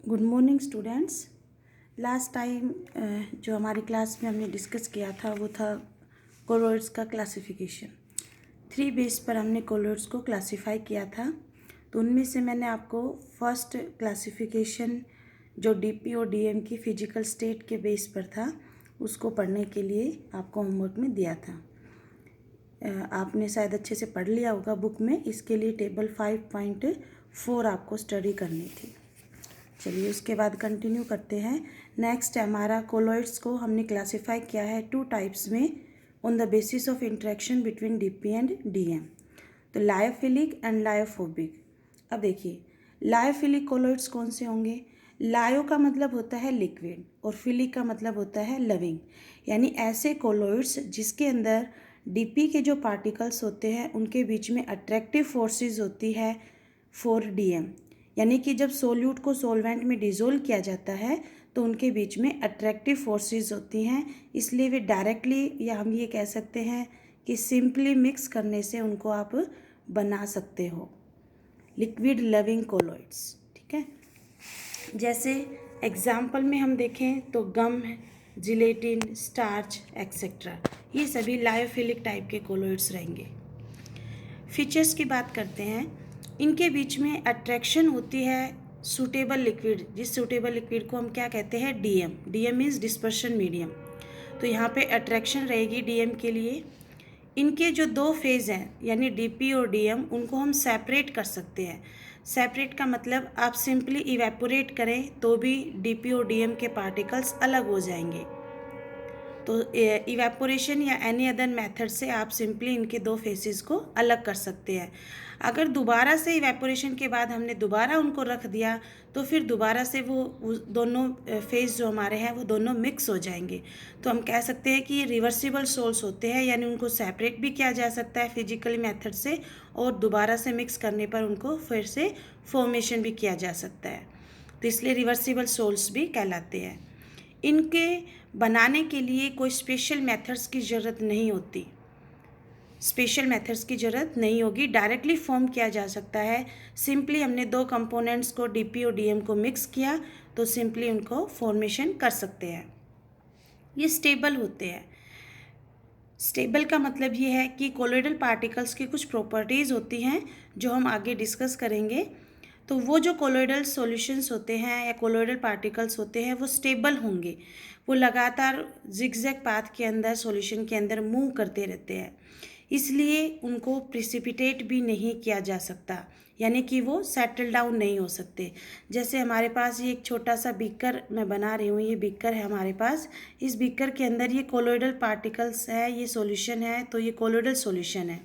Good morning students. Last time जो हमारी class में हमने डिस्कस किया था वो था कोलोइड्स का क्लासिफिकेशन। 3 बेस पर हमने कोलोइड्स को क्लासिफाई किया था। तो उनमें से मैंने आपको फर्स्ट क्लासिफिकेशन जो डीपी और डीएम की फिजिकल स्टेट के बेस पर था उसको पढ़ने के लिए आपको होमवर्क में दिया था। आपने शायद अच्छे से पढ़ लिया होगा बुक में। इसके लिए टेबल 5.4 आपको स्टडी करनी थी। चलिए उसके बाद कंटिन्यू करते हैं। नेक्स्ट हमारा कोलोइड्स को हमने क्लासिफाई किया है 2 टाइप्स में on the basis of interaction between DP and DM. तो लायोफिलिक एंड लायोफोबिक। अब देखिए लायोफिलिक कोलोइड्स कौन से होंगे। लायो का मतलब होता है लिक्विड और फिलिक का मतलब होता है लविंग, यानी ऐसे कोलोइड्स जिसके अंदर डीपी के जो पार्टिकल्स होते हैं उनके बीच में अट्रैक्टिव फोर्सेस होती है फॉर डीएम, यानी कि जब सोल्यूट को सोलवेंट में डिज़ोल्व किया जाता है तो उनके बीच में अट्रैक्टिव फोर्सेस होती हैं, इसलिए वे डायरेक्टली या हम ये कह सकते हैं कि सिंपली मिक्स करने से उनको आप बना सकते हो लिक्विड लविंग कोलोइड्स। ठीक है, जैसे एग्जाम्पल में हम देखें तो गम, जिलेटिन, स्टार्च एक्सेट्रा, ये सभी लायोफिलिक टाइप के कोलोइड्स रहेंगे। फीचर्स की बात करते हैं। इनके बीच में अट्रैक्शन होती है सूटेबल लिक्विड, जिस सूटेबल लिक्विड को हम क्या कहते हैं DM. DM means dispersion medium. तो यहाँ पे अट्रैक्शन रहेगी डीएम के लिए। इनके जो 2 फेज़ हैं यानी डीपी और डीएम, उनको हम सेपरेट कर सकते हैं। सेपरेट का मतलब आप सिंपली इवेपोरेट करें तो भी डीपी और डीएम के पार्टिकल्स अलग हो जाएंगे। तो इवेपोरेशन या एनी अदर मेथड से आप सिंपली इनके 2 फेसेस को अलग कर सकते हैं। अगर दोबारा से इवेपोरेशन के बाद हमने दोबारा उनको रख दिया तो फिर दोबारा से वो दोनों फेस जो हमारे हैं वो दोनों मिक्स हो जाएंगे। तो हम कह सकते हैं कि ये रिवर्सिबल सोल्स होते हैं, यानी उनको सेपरेट भी किया जा सकता है फिजिकली मेथड से और दोबारा से मिक्स करने पर उनको फिर से फॉर्मेशन भी किया जा सकता है। तो इसलिए रिवर्सिबल सोल्स भी कहलाते हैं। इनके बनाने के लिए कोई स्पेशल मेथड्स की ज़रूरत नहीं होती, स्पेशल मेथड्स की ज़रूरत नहीं होगी, डायरेक्टली फॉर्म किया जा सकता है। सिंपली हमने 2 कंपोनेंट्स को डीपी और डीएम को मिक्स किया तो सिंपली उनको फॉर्मेशन कर सकते हैं। ये स्टेबल होते हैं। स्टेबल का मतलब ये है कि कोलोइडल पार्टिकल्स की कुछ प्रॉपर्टीज़ होती हैं जो हम आगे डिस्कस करेंगे। तो वो जो कोलोइडल सॉल्यूशंस होते हैं या कोलोइडल पार्टिकल्स होते हैं वो स्टेबल होंगे, वो लगातार जिगजैग पाथ के अंदर सॉल्यूशन के अंदर मूव करते रहते हैं, इसलिए उनको प्रिसिपिटेट भी नहीं किया जा सकता, यानी कि वो सेटल डाउन नहीं हो सकते। जैसे हमारे पास ये एक छोटा सा बीकर मैं बना रही हूँ, ये बीकर है हमारे पास। इस बीकर के अंदर ये कोलोइडल पार्टिकल्स है, ये सॉल्यूशन है, तो ये कोलोइडल सॉल्यूशन है।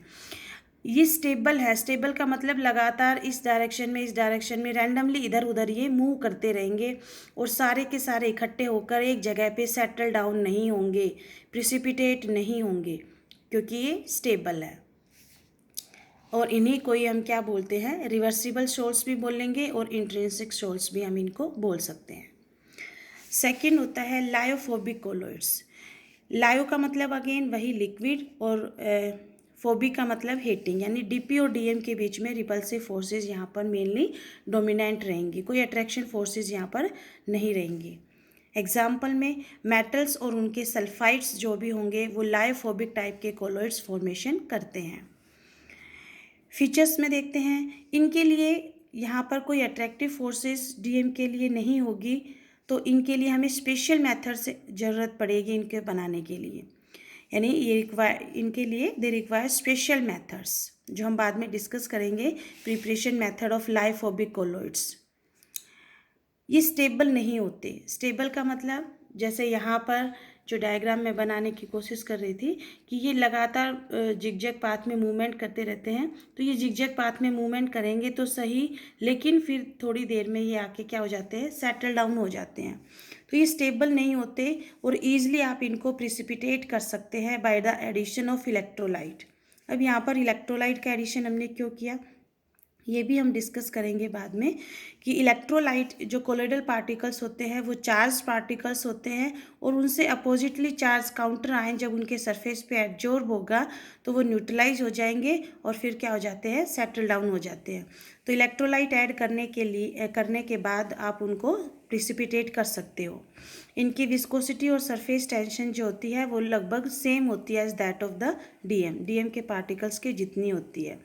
ये स्टेबल है। स्टेबल का मतलब लगातार इस डायरेक्शन में रैंडमली इधर उधर ये मूव करते रहेंगे और सारे के सारे इकट्ठे होकर एक जगह पे सेटल डाउन नहीं होंगे, प्रिसिपिटेट नहीं होंगे, क्योंकि ये स्टेबल है। और इन्हीं को ही हम क्या बोलते हैं, रिवर्सिबल सोल्स भी बोलेंगे और इंट्रिंसिक सोल्स भी हम इनको बोल सकते हैं। सेकंड होता है लायोफोबिक कोलोइड्स। लायो का मतलब अगेन वही लिक्विड और फोबिक का मतलब हेटिंग, यानी डीपी और डीएम के बीच में रिपल्सिव फोर्सेस यहाँ पर मेनली डोमिनेंट रहेंगी, कोई अट्रैक्शन फोर्सेस यहाँ पर नहीं रहेंगी। एग्जाम्पल में मेटल्स और उनके सल्फाइड्स जो भी होंगे वो लायोफोबिक टाइप के कोलोइड्स फॉर्मेशन करते हैं। फीचर्स में देखते हैं, इनके लिए यहाँ पर कोई अट्रैक्टिव फोर्सेस डीएम के लिए नहीं होगी, तो इनके लिए हमें स्पेशल मेथड से ज़रूरत पड़ेगी इनके बनाने के लिए, यानी इनके लिए दे रिक्वायर स्पेशल मेथड्स, जो हम बाद में डिस्कस करेंगे। Preparation method of lyophobic colloids. ये स्टेबल नहीं होते। स्टेबल का मतलब जैसे यहाँ पर जो डायग्राम में बनाने की कोशिश कर रही थी कि ये लगातार जिगजैग पाथ में मूवमेंट करते रहते हैं, तो ये जिगजैग पाथ में मूवमेंट करेंगे तो सही, लेकिन फिर थोड़ी देर में ये आके क्या हो जाते हैं, सेटल डाउन हो जाते हैं। तो ये स्टेबल नहीं होते और ईजिली आप इनको प्रिसिपिटेट कर सकते हैं by the addition of electrolyte. अब यहाँ पर इलेक्ट्रोलाइट का एडिशन हमने क्यों किया, ये भी हम डिस्कस करेंगे बाद में कि इलेक्ट्रोलाइट जो कोलोइडल पार्टिकल्स होते हैं वो चार्ज पार्टिकल्स होते हैं और उनसे अपोजिटली चार्ज काउंटर आयन जब उनके सरफेस पे एब्जॉर्ब होगा तो वो न्यूट्रलाइज हो जाएंगे और फिर क्या हो जाते हैं, सेटल डाउन हो जाते हैं। तो इलेक्ट्रोलाइट ऐड करने के बाद आप उनको प्रिसिपिटेट कर सकते हो। इनकी विस्कोसिटी और सरफेस टेंशन जो होती है वो लगभग सेम होती है as that of the DM के पार्टिकल्स के जितनी होती है।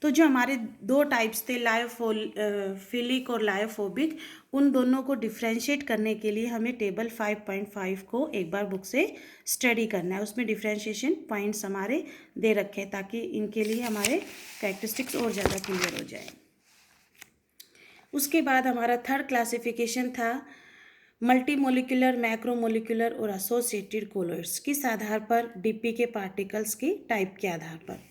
तो जो हमारे दो टाइप्स थे, लायोफिलिक और लायोफोबिक, उन दोनों को डिफ्रेंशिएट करने के लिए हमें टेबल 5.5 को एक बार बुक से स्टडी करना है। उसमें डिफ्रेंशिएशन पॉइंट्स हमारे दे रखे हैं ताकि इनके लिए हमारे कैरेक्टरिस्टिक्स और ज़्यादा क्लियर हो जाए। उसके बाद हमारा थर्ड क्लासिफिकेशन था मल्टी मोलिकुलर, मैक्रोमोलिकुलर और एसोसिएटेड कोलोइड्स। किस आधार पर? डीपी के पार्टिकल्स की टाइप के आधार पर।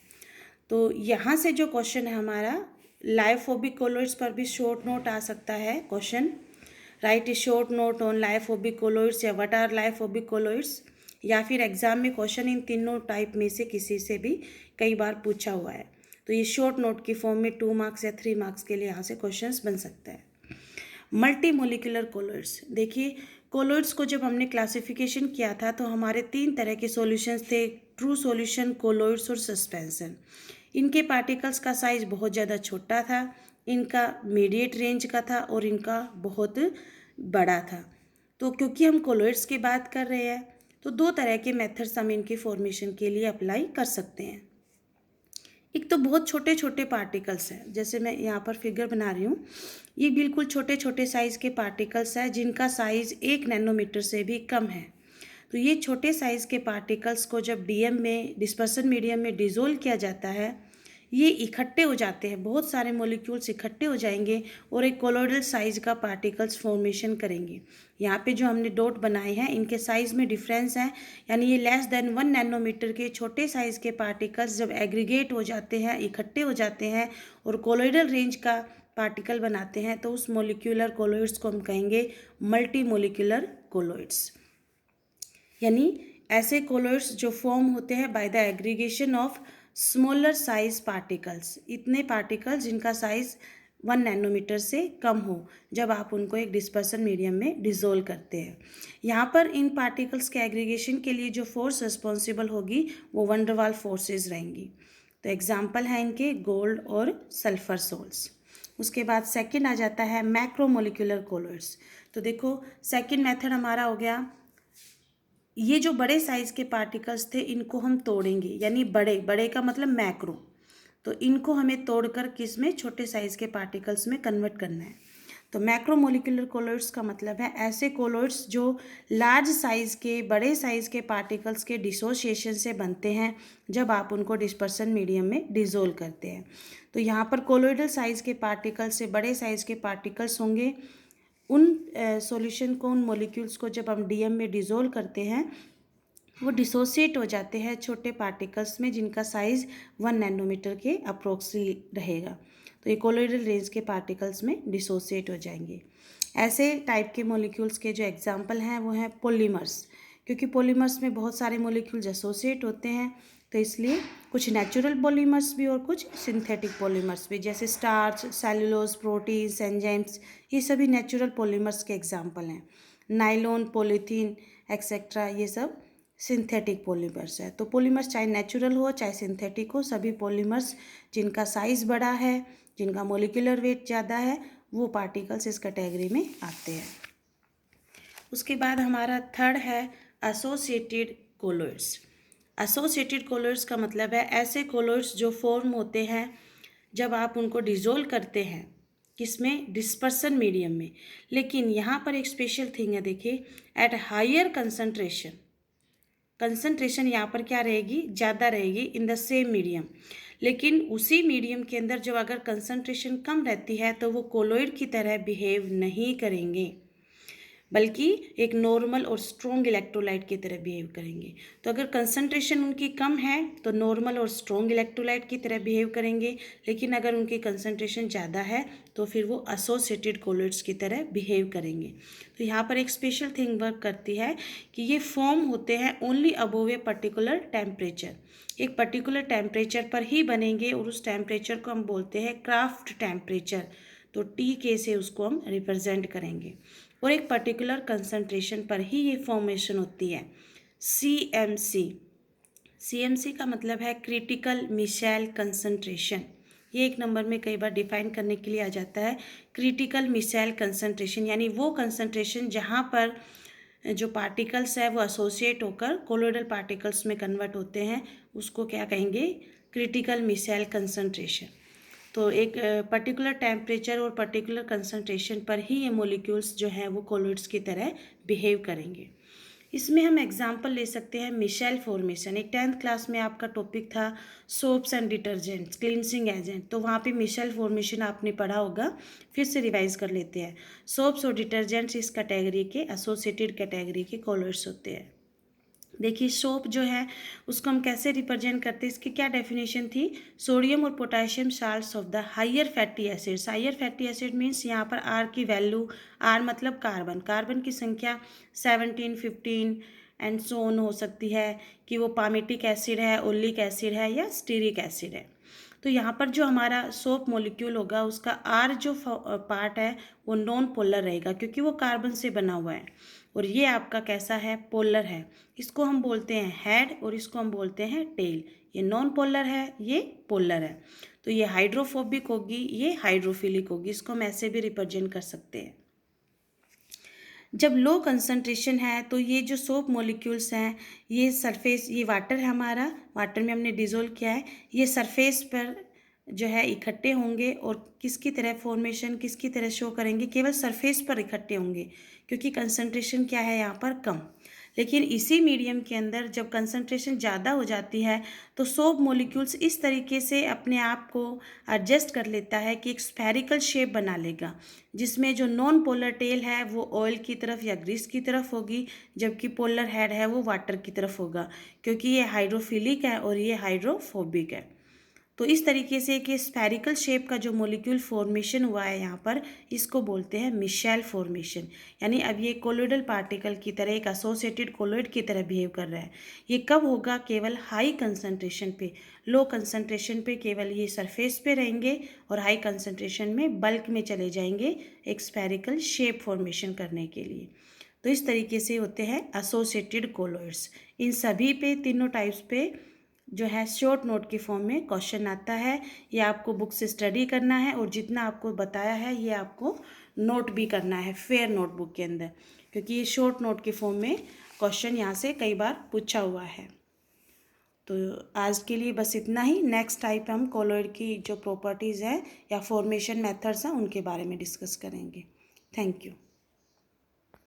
तो यहाँ से जो क्वेश्चन है हमारा, लायोफोबिक कोलोइड्स पर भी शॉर्ट नोट आ सकता है question. Right A short note on lyophobic colloids या व्हाट आर लायोफोबिक कोलोइड्स, या फिर एग्जाम में क्वेश्चन इन तीनों टाइप में से किसी से भी कई बार पूछा हुआ है। तो ये शॉर्ट नोट की फॉर्म में 2 मार्क्स या 3 मार्क्स के लिए यहाँ से क्वेश्चंस बन सकता है। मल्टी मोलिकुलर कोलोइड्स, देखिए कोलोइड्स को जब हमने क्लासिफिकेशन किया था तो हमारे 3 तरह के सॉल्यूशंस थे, ट्रू सॉल्यूशन, कोलोइड्स और सस्पेंशन। इनके पार्टिकल्स का साइज बहुत ज़्यादा छोटा था, इनका मीडिएट रेंज का था और इनका बहुत बड़ा था। तो क्योंकि हम कोलोइड्स की बात कर रहे हैं तो 2 तरह के मेथड्स हम इनकी फॉर्मेशन के लिए अप्लाई कर सकते हैं। एक तो बहुत छोटे छोटे पार्टिकल्स हैं, जैसे मैं यहाँ पर फिगर बना रही हूँ, ये बिल्कुल छोटे छोटे साइज़ के पार्टिकल्स हैं जिनका साइज़ 1 नैनोमीटर से भी कम है। तो ये छोटे साइज़ के पार्टिकल्स को जब डीएम में, डिस्पर्सन मीडियम में डिज़ोल्व किया जाता है, ये इकट्ठे हो जाते हैं, बहुत सारे मॉलिक्यूल्स इकट्ठे हो जाएंगे और एक कोलोइडल साइज का पार्टिकल्स फॉर्मेशन करेंगे। यहाँ पे जो हमने डॉट बनाए हैं इनके साइज़ में डिफरेंस है, यानी ये लेस देन 1 नैनोमीटर के छोटे साइज़ के पार्टिकल्स जब एग्रीगेट हो जाते हैं, इकट्ठे हो जाते हैं और कोलोइडल रेंज का पार्टिकल बनाते हैं तो उस मोलिक्यूलर कोलोइड्स को हम कहेंगे मल्टी मोलिकुलर कोलोइड्स। यानी ऐसे कोलोइड्स जो फॉर्म होते हैं by the aggregation of smaller size particles, इतने पार्टिकल्स जिनका साइज 1 नैनोमीटर से कम हो, जब आप उनको एक डिस्पर्सन मीडियम में डिसोल्व करते हैं। यहाँ पर इन पार्टिकल्स के एग्रीगेशन के लिए जो फोर्स रिस्पॉन्सिबल होगी वो वैन डर वाल्स फोर्सेज रहेंगी। तो एग्जाम्पल है इनके गोल्ड और सल्फर सोल्स। उसके बाद सेकंड आ जाता है मैक्रोमोलिकुलर कोलोइड्स। तो देखो सेकंड मेथड हमारा हो गया, ये जो बड़े साइज़ के पार्टिकल्स थे इनको हम तोड़ेंगे, यानी बड़े का मतलब मैक्रो, तो इनको हमें तोड़कर किस में, छोटे साइज़ के पार्टिकल्स में कन्वर्ट करना है। तो मैक्रोमोलिकुलर कोलोइड्स का मतलब है ऐसे कोलोइड्स जो लार्ज साइज़ के, बड़े साइज़ के पार्टिकल्स के डिसोसिएशन से बनते हैं जब आप उनको डिस्पर्सन मीडियम में डिसोल्व करते हैं। तो यहाँ पर कोलोइडल साइज़ के पार्टिकल्स से बड़े साइज़ के पार्टिकल्स होंगे, उन सॉल्यूशन को, उन मॉलिक्यूल्स को जब हम डीएम में डिसोल्व करते हैं वो डिसोसिएट हो जाते हैं छोटे पार्टिकल्स में जिनका साइज़ 1 नैनोमीटर के अप्रोक्सीमेटली रहेगा। तो ये कोलोइडल रेंज के पार्टिकल्स में डिसोसिएट हो जाएंगे। ऐसे टाइप के मॉलिक्यूल्स के जो एग्जांपल हैं वो हैं पॉलीमर्स, क्योंकि पॉलीमर्स में बहुत सारे मॉलिक्यूल्स एसोसिएट होते हैं तो इसलिए कुछ नेचुरल पॉलीमर्स भी और कुछ सिंथेटिक पॉलीमर्स भी, जैसे स्टार्च, सेलुलोज, प्रोटीन्स, एंजाइम्स, ये सभी नेचुरल पॉलीमर्स के एग्जांपल हैं। नायलॉन, पॉलीथीन एक्सेट्रा, ये सब सिंथेटिक पॉलीमर्स है। तो पॉलीमर्स चाहे नेचुरल हो चाहे सिंथेटिक हो, सभी पॉलीमर्स जिनका साइज़ बड़ा है, जिनका मोलिकुलर वेट ज़्यादा है, वो पार्टिकल्स इस कैटेगरी में आते हैं। उसके बाद हमारा थर्ड है एसोसिएटेड कोलोइड्स। एसोसिएटेड कोलोइड्स का मतलब है ऐसे कोलोइड्स जो फॉर्म होते हैं जब आप उनको डिसोल्व करते हैं, किसमें, डिस्पर्सन मीडियम में। लेकिन यहाँ पर एक स्पेशल थिंग है, देखिए, एट हायर कंसंट्रेशन, कंसंट्रेशन यहाँ पर क्या रहेगी, ज़्यादा रहेगी इन द सेम मीडियम, लेकिन उसी मीडियम के अंदर जब अगर कंसंट्रेशन कम रहती है तो वो कोलोइड की तरह बिहेव नहीं करेंगे। बल्कि एक नॉर्मल और स्ट्रॉन्ग इलेक्ट्रोलाइट की तरह बिहेव करेंगे। तो अगर कंसंट्रेशन उनकी कम है तो नॉर्मल और स्ट्रॉन्ग इलेक्ट्रोलाइट की तरह बिहेव करेंगे, लेकिन अगर उनकी कंसंट्रेशन ज़्यादा है तो फिर वो एसोसिएटेड कोलॉइड्स की तरह बिहेव करेंगे। तो यहाँ पर एक स्पेशल थिंग वर्क करती है कि ये फॉर्म होते हैं only above a particular temperature, एक पर्टिकुलर टेम्परेचर पर ही बनेंगे और उस टेम्परेचर को हम बोलते हैं क्राफ्ट टेम्परेचर। तो TK से उसको हम रिप्रेजेंट करेंगे और एक पर्टिकुलर कंसंट्रेशन पर ही ये फॉर्मेशन होती है। CMC का मतलब है क्रिटिकल मिशेल कंसंट्रेशन। ये एक नंबर में कई बार डिफाइन करने के लिए आ जाता है। क्रिटिकल मिशेल कंसंट्रेशन यानी वो कंसंट्रेशन जहाँ पर जो पार्टिकल्स है वो एसोसिएट होकर कोलोइडल पार्टिकल्स में कन्वर्ट होते हैं, उसको क्या कहेंगे? Critical micelle concentration. तो एक पर्टिकुलर टेम्परेचर और पर्टिकुलर कंसंट्रेशन पर ही ये मॉलिक्यूल्स जो हैं वो कोलॉइड्स की तरह बिहेव करेंगे। इसमें हम एग्जांपल ले सकते हैं मिशेल फॉर्मेशन। एक 10th क्लास में आपका टॉपिक था soaps and detergents, cleansing agent, तो वहाँ पे मिशेल फॉर्मेशन आपने पढ़ा होगा, फिर से रिवाइज कर लेते हैं। सोप्स और डिटर्जेंट्स इस कैटेगरी के एसोसिएटेड कैटेगरी के कोलॉइड्स होते हैं। देखिए सोप जो है उसको हम कैसे रिप्रेजेंट करते हैं, इसकी क्या डेफिनेशन थी? सोडियम और potassium salts of the higher fatty acids. Higher fatty acid means यहाँ पर R की वैल्यू, R मतलब कार्बन, कार्बन की संख्या 17, 15 एंड सो ऑन हो सकती है कि वो पामेटिक एसिड है, ओलिक एसिड है या स्टीरिक एसिड है। तो यहाँ पर जो हमारा सोप मॉलिक्यूल होगा उसका R जो पार्ट है वो नॉन पोलर रहेगा क्योंकि वो कार्बन से बना हुआ है, और ये आपका कैसा है? पोलर है। इसको हम बोलते हैं हेड और इसको हम बोलते हैं टेल। ये नॉन पोलर है, ये पोलर है। तो ये हाइड्रोफोबिक होगी, ये हाइड्रोफिलिक होगी। इसको हम ऐसे भी रिप्रेजेंट कर सकते हैं। जब लो कंसंट्रेशन है तो ये जो सोप मॉलिक्यूल्स हैं ये सरफेस, ये वाटर है हमारा, वाटर में हमने डिज़ोल्व किया है, ये सरफेस पर जो है इकट्ठे होंगे और किसकी तरह फॉर्मेशन किसकी तरह शो करेंगे? केवल सरफेस पर इकट्ठे होंगे क्योंकि कंसंट्रेशन क्या है यहाँ पर? कम। लेकिन इसी मीडियम के अंदर जब कंसंट्रेशन ज़्यादा हो जाती है तो सोप मॉलिक्यूल्स इस तरीके से अपने आप को एडजस्ट कर लेता है कि एक स्फेरिकल शेप बना लेगा, जिसमें जो नॉन पोलर टेल है वो ऑयल की तरफ या ग्रीस की तरफ होगी, जबकि पोलर हेड है वो वाटर की तरफ होगा, क्योंकि ये हाइड्रोफिलिक है और ये हाइड्रोफोबिक है। तो इस तरीके से कि स्फेरिकल शेप का जो मॉलिक्यूल फॉर्मेशन हुआ है यहाँ पर, इसको बोलते हैं मिशेल फॉर्मेशन। यानी अब ये कोलोइडल पार्टिकल की तरह, एक एसोसिएटेड कोलोइड की तरह बिहेव कर रहा है। ये कब होगा? केवल हाई कंसंट्रेशन पे। लो कंसंट्रेशन पे केवल ये सरफेस पे रहेंगे और हाई कंसंट्रेशन में बल्क में चले जाएंगे एक स्फेरिकल शेप फॉर्मेशन करने के लिए। तो इस तरीके से होते हैं एसोसिएटेड कोलोइड्स। इन सभी पे, तीनों टाइप्स पे जो है शॉर्ट नोट के फॉर्म में क्वेश्चन आता है। ये आपको बुक से स्टडी करना है और जितना आपको बताया है ये आपको नोट भी करना है फेयर नोटबुक के अंदर, क्योंकि ये शॉर्ट नोट के फॉर्म में क्वेश्चन यहाँ से कई बार पूछा हुआ है। तो आज के लिए बस इतना ही। नेक्स्ट टाइप हम कोलॉइड की जो प्रॉपर्टीज़ है या फॉर्मेशन मेथड्स हैं उनके बारे में डिस्कस करेंगे। Thank you.